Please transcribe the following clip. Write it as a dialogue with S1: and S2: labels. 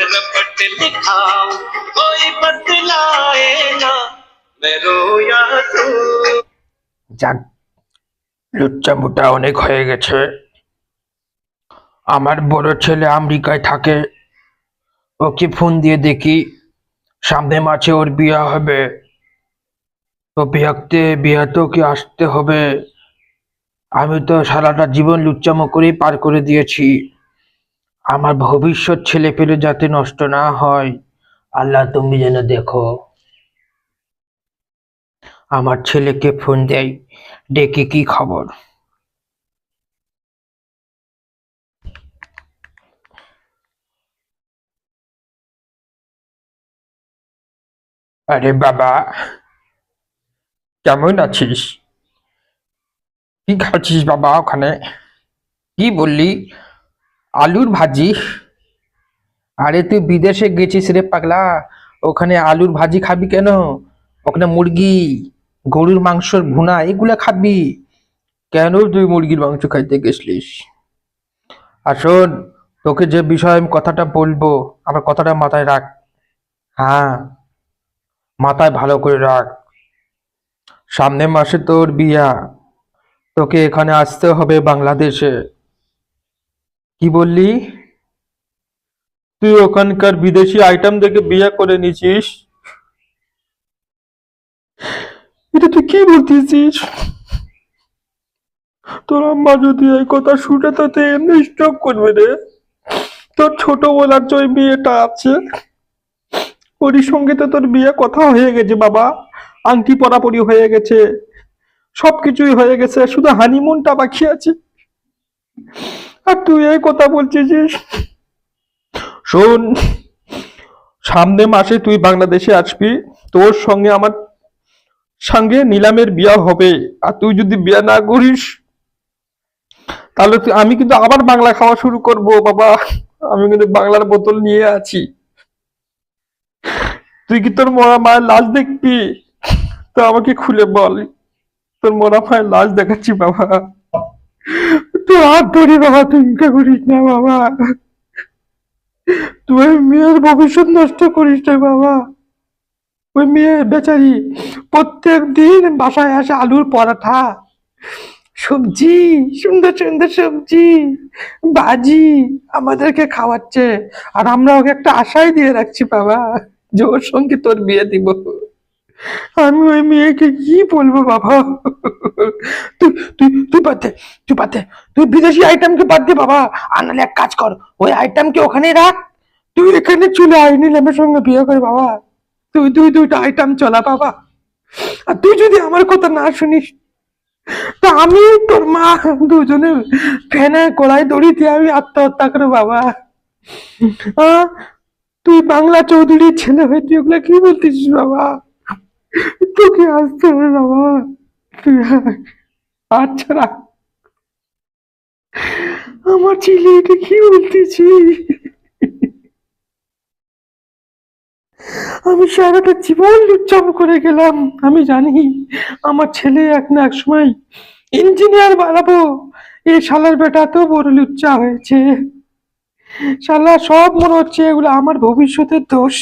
S1: चरपट दिखाओ कोई बतलाए ना मैं रोया तो।
S2: যাক, লুচ্চা মোটা অনেক হয়ে গেছে। আমার বড় ছেলে আমেরিকায় থাকে, ওকে ফোন দিয়ে দেখি। সামনে মাসে ওর বিয়ে হবে, তো বিয়াতেও কি আসতে হবে? আমি তো সারাটা জীবন লুচ্চামো করেই পার করে দিয়েছি। আমার ভবিষ্যৎ ছেলে পেলে যাতে নষ্ট না হয়, আল্লাহ তুমি যেন দেখো। আমার ছেলেকে ফোন দেয়, ডেকে কি খবর। আরে বাবা, কেমন আছিস? কি খাচ্ছিস বাবা ওখানে? কি বললি? আলুর ভাজি? আরে তুই বিদেশে গেছিস রে পাগলা, ওখানে আলুর ভাজি খাবি কেন? ওখানে মুরগি, গরুর মাংসর ভুনা এগুলা খাবি। কেন তুই মুরগির মাংস খাইতে গেছলিস? আর শোন, তোকে যে বিষয়ে আমি কথাটা বলবো, আমার কথাটা মাথায় রাখ। হ্যাঁ, মাথায় ভালো করে রাখ। সামনের মাসে তোর বিয়া, তোকে এখানে আসতে হবে বাংলাদেশে। কি বললি? তুই ওখানকার বিদেশি আইটেম দেখে বিয়ে করে নিছিস? এটা তুই কি বলতেছিস? তোর আম্মা যদি এই কথা শুনে তাতে এমনি স্টপ করবে রে। তোর ছোট বলার যে ওই মেয়েটা আছে, ওরই সঙ্গে তো তোর বিয়ে কথা হয়ে গেছে বাবা। আংটি পরাপরি হয়ে গেছে, সবকিছুই হয়ে গেছে, শুধু হানিমুনটা বাকি আছে। আর তুই এই কথা বলছিস? শোন, সামনে মাসে তুই বাংলাদেশে আসবি, তোর সঙ্গে আমার সঙ্গে নিলামের বিয়া হবে। আর তুই যদি বিয়া না করিস, তাহলে আমি কিন্তু আবার বাংলা খাওয়া শুরু করব বাবা। আমি কিন্তু বাংলার বোতল নিয়ে আছি। তুই কি তোর মরা মায়ের লাশ দেখবি? তো আমাকে খুলে বল, তোর মরা মায়ের লাশ দেখাচ্ছি বাবা। তুই হাত ধরি বাবা, তুই ইনকা করিস না বাবা। তুই ওই মেয়ের ভবিষ্যৎ নষ্ট করিস না বাবা। ওই মেয়ে বেচারি প্রত্যেক দিন বাসায় আসে আলুর পরাঠা, সবজি, সুন্দর সুন্দর সবজি, ভাজি আমাদেরকে খাওয়াচ্ছে। আর আমরা ওকে একটা আশাই দিয়ে রাখছি বাবা, যে ওর সঙ্গে তোর বিয়ে দিব। আমি ওই মেয়েকে কি বলবো বাবা? তুই তুই তুই বাদ দে, তুই বাদ দে, তুই বিদেশি আইটেমকে বাদ দে বাবা। আর নাহলে এক কাজ কর, ওই আইটেমকে ওখানেই রাখ, তুই এখানে চলে আয়, নিলামের সঙ্গে বিয়ে করে বাবা। তুই তুই দুইটা আইটেম চলা বাবা। আর তুই যদি আমার কথা না শুনিস, তা আমি তোর মা দুজনে ফেনে কোলায় দড়ি দিয়ে আমি আত্মহত্যা করে বাবা। আহ, তুই বাংলা চৌধুরীর ছেলে হয়ে তুই ওগুলা কি বলতেছিস বাবা? তোকে আসতে হবে বাবা। তুই আয়। আচ্ছা রাখ। আমার ছেলে এটা কি বলতেছি? আমি সারাটা জীবন লুচ্চাম করে গেলাম। আমি জানি আমার ছেলে এক না এক সময় ইঞ্জিনিয়ার বানাবো। এই শালার বেটা তো বড় লুচ্চা হয়েছে। শালা সব মনে হচ্ছে এগুলো আমার ভবিষ্যতের দোষ।